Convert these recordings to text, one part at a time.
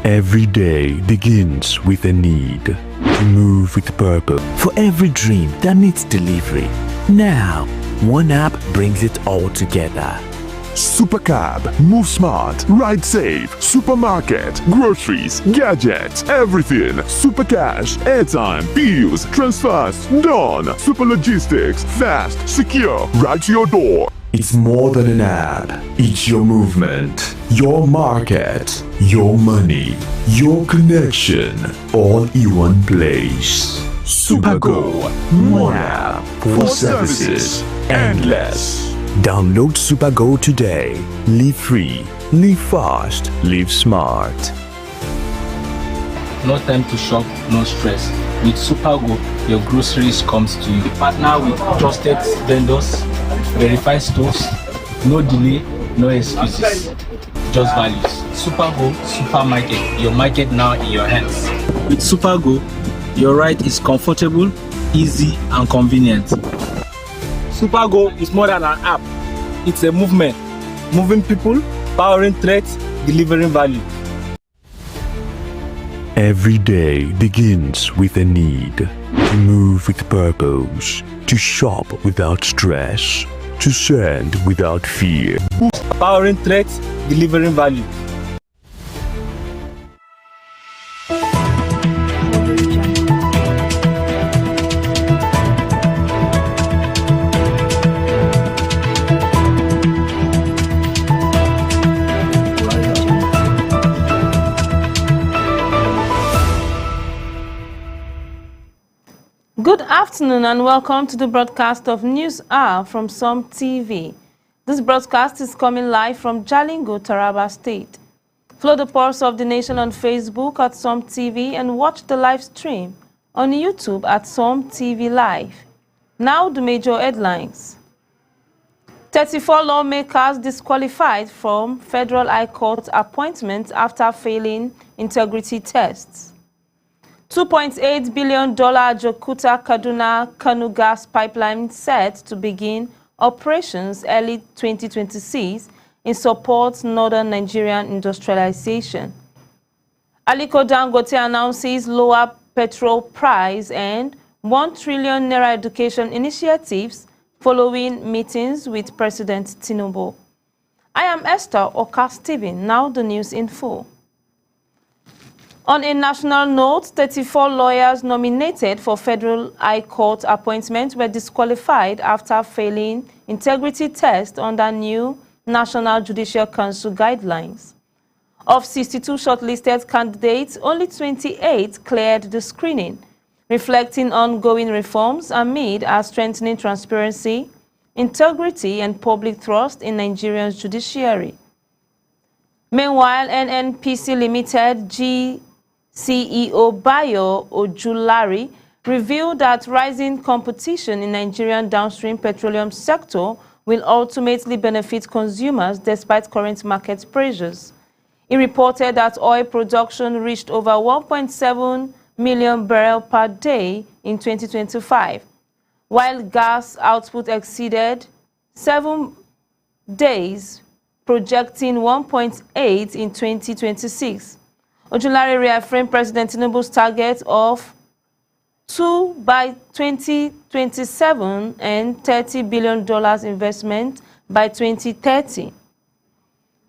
Every day begins with a need to move with purpose. For every dream that needs delivery, now one app brings it all together. Supercab, move smart, ride safe, supermarket, groceries, gadgets, everything. Supercash, airtime, bills, transfers, done. Super logistics, fast, secure, right to your door. It's more than an app. It's your movement, your market, your money, your connection, all in one place. Supergo, one app for services endless. Download Supergo today. Live free, live fast, live smart. No time to shop, no stress. With Supergo, your groceries comes to you. Partner with trusted vendors, verified stores, no delay, no excuses, just values. Supergo Supermarket, your market now in your hands. With Supergo, your ride is comfortable, easy and convenient. Supergo is more than an app. It's a movement. Moving people, powering threats, delivering value. Every day begins with a need to move with purpose, to shop without stress, to send without fear. Powering threats, delivering value. Good afternoon and welcome to the broadcast of News Hour from SOM TV. This broadcast is coming live from Jalingo, Taraba State. Follow the pulse of the nation on Facebook at SOM TV and watch the live stream on YouTube at SOM TV Live. Now the major headlines. 34 lawmakers disqualified from Federal High Court appointments after failing integrity tests. $2.8 billion Jakarta-Kaduna-Kano gas pipeline set to begin operations early 2026 in support northern Nigerian industrialization. Aliko Dangote announces lower petrol price and 1 trillion naira education initiatives following meetings with President Tinubu. I am Esther Oka-Steven, now the news in full. On a national note, 34 lawyers nominated for Federal High Court appointment were disqualified after failing integrity tests under new National Judicial Council guidelines. Of 62 shortlisted candidates, only 28 cleared the screening, reflecting ongoing reforms amid a strengthening transparency, integrity, and public trust in Nigeria's judiciary. Meanwhile, NNPC Limited CEO Bayo Ojulari revealed that rising competition in Nigerian downstream petroleum sector will ultimately benefit consumers despite current market pressures. He reported that oil production reached over 1.7 million barrels per day in 2025, while gas output exceeded 7 days, projecting 1.8 in 2026. Ojulari reaffirmed President Tinubu's target of 2 by 2027 and $30 billion investment by 2030.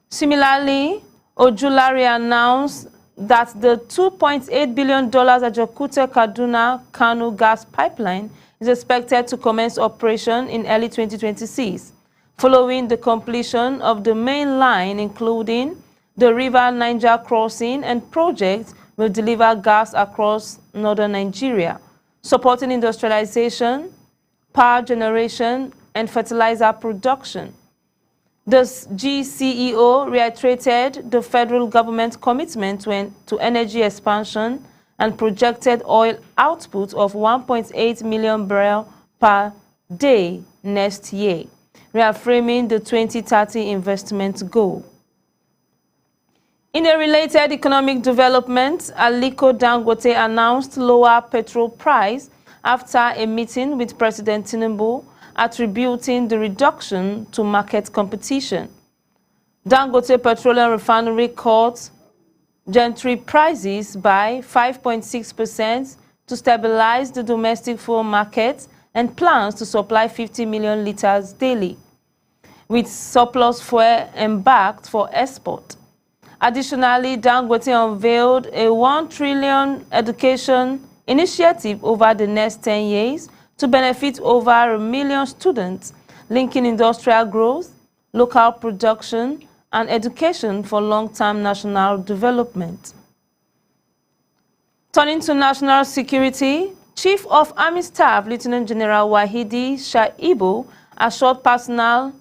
Similarly, Ojulari announced that the $2.8 billion Ajaokuta-Kaduna-Kano gas pipeline is expected to commence operation in early 2026, following the completion of the main line, including the River Niger crossing, and projects will deliver gas across northern Nigeria, supporting industrialization, power generation, and fertilizer production. The GCEO reiterated the federal government's commitment to energy expansion and projected oil output of 1.8 million barrels per day next year, reaffirming the 2030 investment goal. In a related economic development, Aliko Dangote announced lower petrol price after a meeting with President Tinubu, attributing the reduction to market competition. Dangote Petroleum Refinery cut gentry prices by 5.6% to stabilize the domestic fuel market and plans to supply 50 million liters daily, with surplus fuel embarked for export. Additionally, Dangote unveiled a 1 trillion education initiative over the next 10 years to benefit over 1 million students, linking industrial growth, local production, and education for long-term national development. Turning to national security, Chief of Army Staff Lieutenant General Wahidi Shaibu assured personnel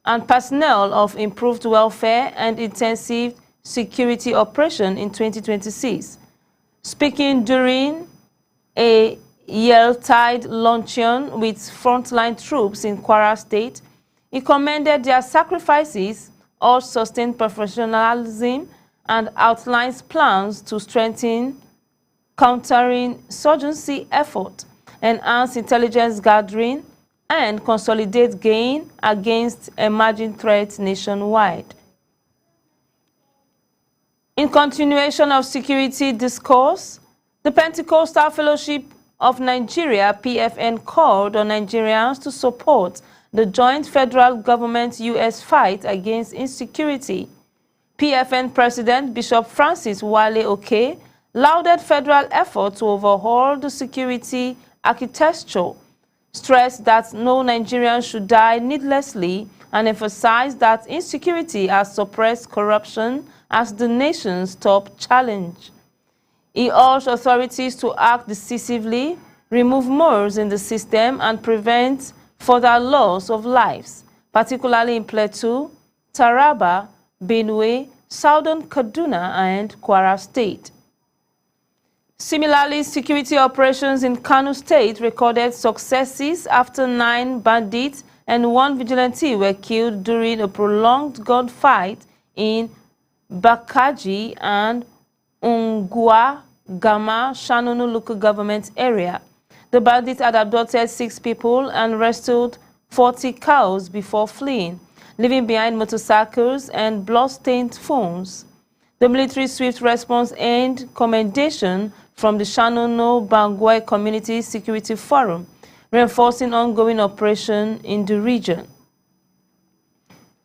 of improved welfare and intensive security operation in 2026. Speaking during a Yuletide luncheon with frontline troops in Kwara State, he commended their sacrifices, urged sustained professionalism, and outlines plans to strengthen counterinsurgency effort, enhance intelligence gathering, and consolidate gain against emerging threats nationwide. In continuation of security discourse, the Pentecostal Fellowship of Nigeria, PFN, called on Nigerians to support the joint federal government-U.S. fight against insecurity. PFN President Bishop Francis Wale Oke lauded federal efforts to overhaul the security architecture, stressed that no Nigerian should die needlessly, and emphasized that insecurity has suppressed corruption as the nation's top challenge. He urged authorities to act decisively, remove mores in the system, and prevent further loss of lives, particularly in Plateau, Taraba, Benue, Southern Kaduna, and Kwara State. Similarly, security operations in Kano State recorded successes after 9 bandits and 1 vigilante were killed during a prolonged gunfight in Bakaji and Ungwa Gama, Shanonu local government area. The bandits had abducted 6 people and wrestled 40 cows before fleeing, leaving behind motorcycles and blood-stained phones. The military's swift response earned commendation from the Shanonu Bangwe Community Security Forum, reinforcing ongoing operation in the region.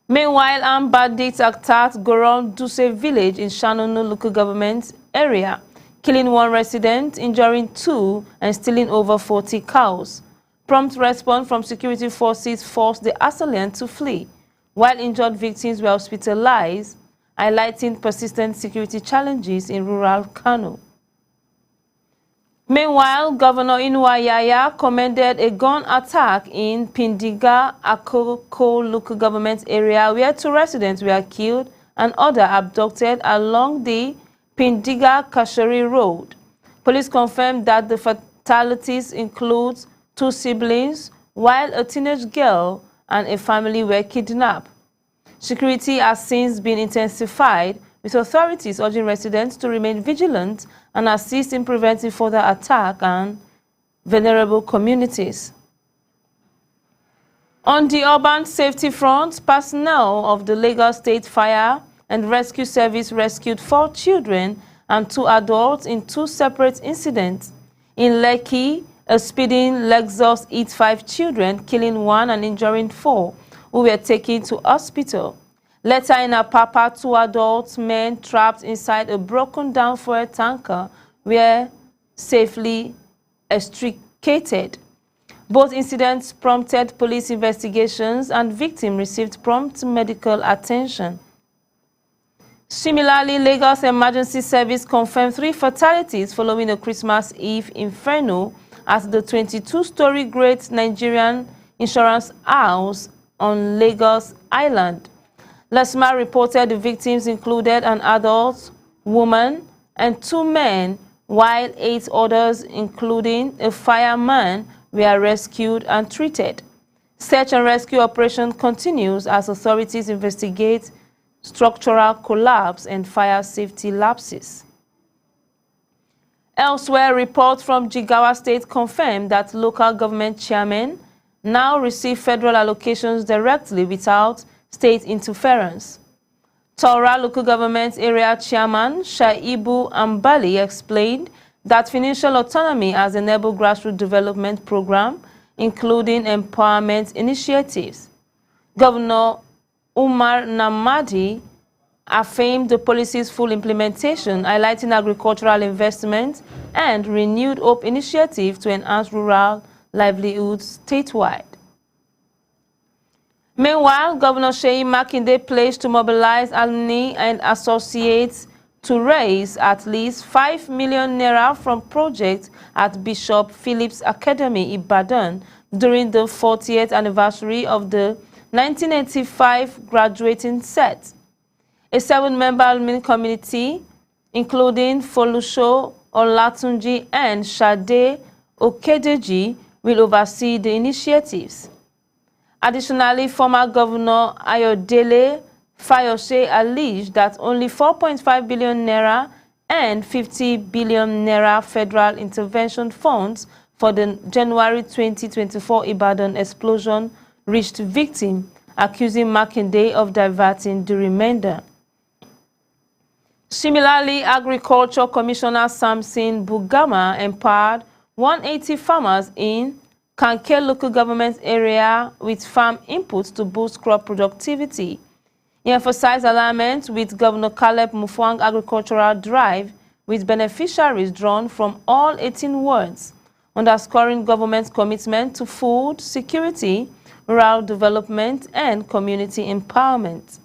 Meanwhile, armed bandits attacked Goron Duse village in Shanonu local government area, killing 1 resident, injuring 2, and stealing over 40 cows. Prompt response from security forces forced the assailant to flee, while injured victims were hospitalized, highlighting persistent security challenges in rural Kano. Meanwhile, Governor Inuwa Yaya commended a gun attack in Pindiga, Akoko local government area where 2 residents were killed and others abducted along the Pindiga-Kasheri Road. Police confirmed that the fatalities include 2 siblings, while a teenage girl and a family were kidnapped. Security has since been intensified, with authorities urging residents to remain vigilant and assist in preventing further attack on vulnerable communities. On the urban safety front, personnel of the Lagos State Fire and Rescue Service rescued 4 children and 2 adults in 2 separate incidents. In Lekki, a speeding Lexus hit 5 children, killing 1 and injuring 4, who were taken to hospital. Later in Apapa, 2 adult men trapped inside a broken-down fuel tanker were safely extricated. Both incidents prompted police investigations and victims received prompt medical attention. Similarly, Lagos Emergency Service confirmed 3 fatalities following a Christmas Eve inferno at the 22-story Great Nigerian Insurance House on Lagos Island. LASMA reported the victims included an adult woman and 2 men, while 8 others, including a fireman, were rescued and treated. Search and rescue operation continues as authorities investigate structural collapse and fire safety lapses. Elsewhere, reports from Jigawa State confirmed that local government chairmen now receive federal allocations directly without state interference. Taura Local Government Area Chairman Shaibu Ambali explained that financial autonomy has enabled grassroots development programs, including empowerment initiatives. Governor Umar Namadi affirmed the policy's full implementation, highlighting agricultural investment and renewed hope initiative to enhance rural livelihoods statewide. Meanwhile, Governor Seyi Makinde pledged to mobilize alumni and associates to raise at least 5 million naira from projects at Bishop Phillips Academy, Ibadan, during the 40th anniversary of the 1985 graduating set. A 7-member alumni committee, including Folusho Olatunji and Shade Okedeji, will oversee the initiatives. Additionally, former Governor Ayodele Fayose alleged that only 4.5 billion naira and 50 billion naira federal intervention funds for the January 2024 Ibadan explosion reached victim, accusing Makinde of diverting the remainder. Similarly, Agriculture Commissioner Samson Bugama empowered 180 farmers in Kanke local government area with farm inputs to boost crop productivity. He emphasized alignment with Governor Caleb Mufwang agricultural drive with beneficiaries drawn from all 18 wards, underscoring government's commitment to food security, rural development, and community empowerment.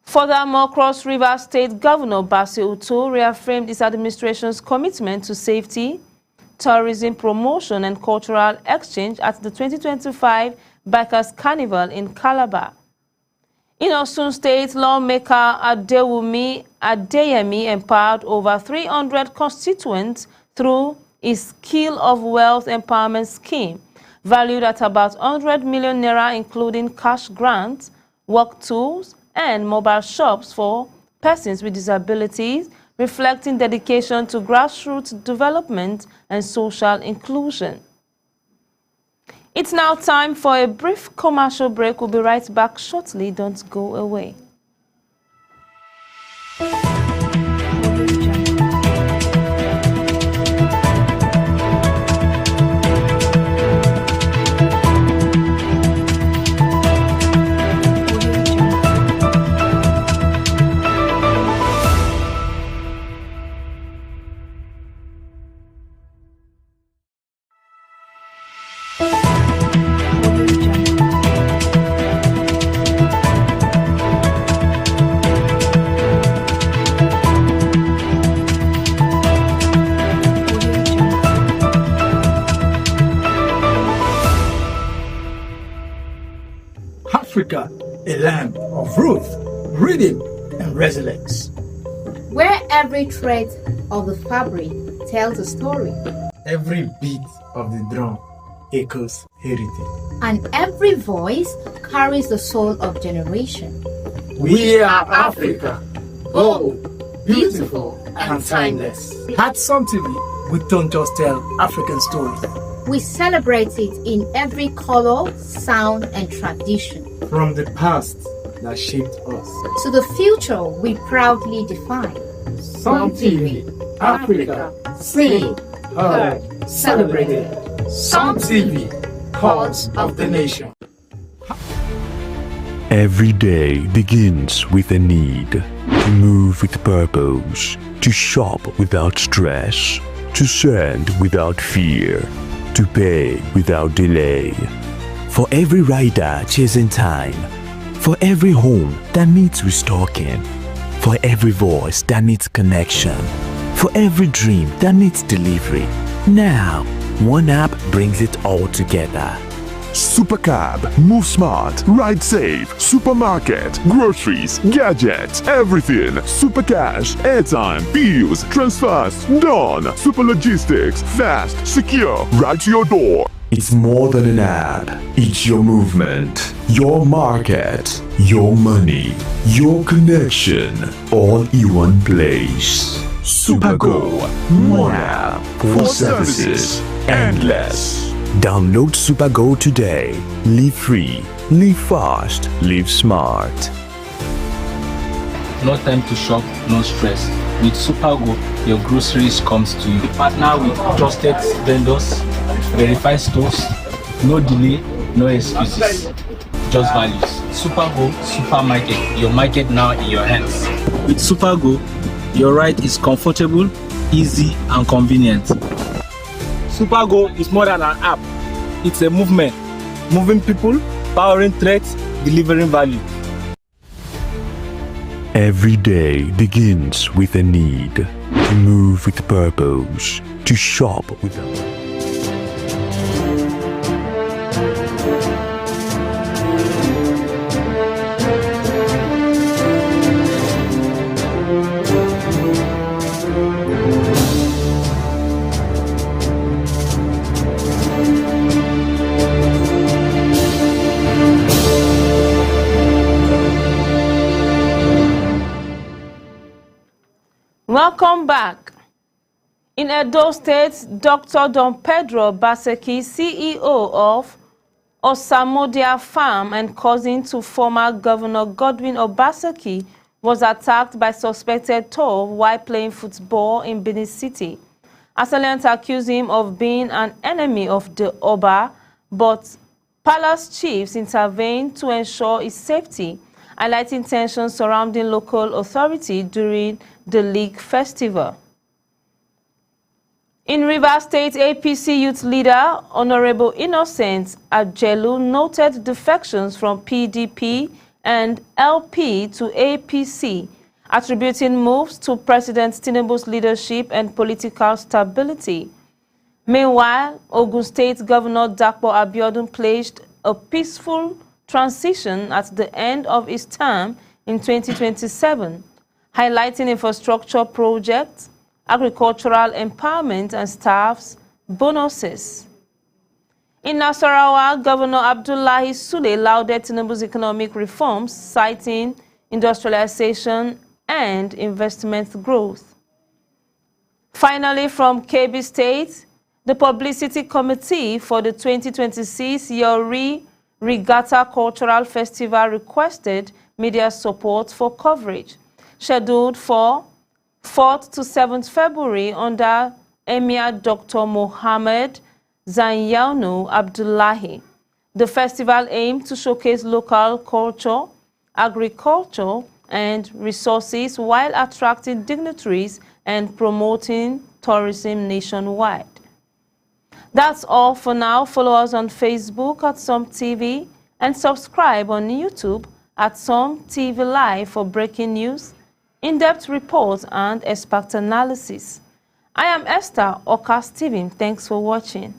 Furthermore, Cross River State Governor Bassey Uto reaffirmed his administration's commitment to safety, tourism promotion, and cultural exchange at the 2025 Bikers Carnival in Calabar. In Osun State, lawmaker Adewumi Adeyemi empowered over 300 constituents through his Skill of Wealth Empowerment Scheme, valued at about 100 million naira, including cash grants, work tools, and mobile shops for persons with disabilities, reflecting dedication to grassroots development and social inclusion. It's now time for a brief commercial break. We'll be right back shortly. Don't go away. Africa, a land of growth, rhythm, and resilience. Where every thread of the fabric tells a story. Every beat of the drum echoes heritage. And every voice carries the soul of generation. We are Africa, bold, beautiful, and timeless. At Sun TV, we don't just tell African stories. We celebrate it in every color, sound, and tradition. From the past that shaped us to the future we proudly define. Sun TV, Africa, seen, heard, celebrated. Sun TV, cause of the nation. Every day begins with a need to move with purpose, to shop without stress, to send without fear, to pay without delay. For every rider chasing time, for every home that needs restocking, for every voice that needs connection, for every dream that needs delivery. Now, one app brings it all together. Supercab, move smart, ride safe, supermarket, groceries, gadgets, everything. Supercash, airtime, bills, transfers, done. Super logistics, fast, secure, right to your door. It's more than an app. It's your movement, your market, your money, your connection, all in one place. Supergo, one app for services endless. Download Supergo today. Live free, live fast, live smart. No time to shop, no stress. With Supergo, your groceries comes to you. Partner with trusted vendors, verified stores, no delay, no excuses. Just values. Supergo Supermarket, your market now in your hands. With Supergo, your ride is comfortable, easy, and convenient. Supergo is more than an app. It's a movement, moving people, powering threats, delivering value. Every day begins with a need to move with purpose, to shop with a Welcome back. In Edo State, Dr. Don Pedro Baseki, CEO of Osamodia Farm and cousin to former Governor Godwin Obaseki, was attacked by suspected thug while playing football in Benin City. Assailants accused him of being an enemy of the Oba, but palace chiefs intervened to ensure his safety, highlighting tensions surrounding local authority during the League Festival. In Rivers State, APC youth leader Honorable Innocent Ajelu noted defections from PDP and LP to APC, attributing moves to President Tinubu's leadership and political stability. Meanwhile, Ogun State Governor Dapo Abiodun pledged a peaceful transition at the end of his term in 2027, highlighting infrastructure projects, agricultural empowerment, and staff's bonuses. In Nasarawa, Governor Abdullahi Sule lauded Tinubu's economic reforms, citing industrialization and investment growth. Finally, from Kebbi State, the Publicity Committee for the 2026 Yori Regatta Cultural Festival requested media support for coverage, scheduled for 4th to 7th February under Emir Dr. Mohammed Zanyanu Abdullahi. The festival aimed to showcase local culture, agriculture, and resources while attracting dignitaries and promoting tourism nationwide. That's all for now. Follow us on Facebook at Some TV and subscribe on YouTube at Some TV Live for breaking news, in-depth reports, and expert analysis. I am Esther Oka Steven. Thanks for watching.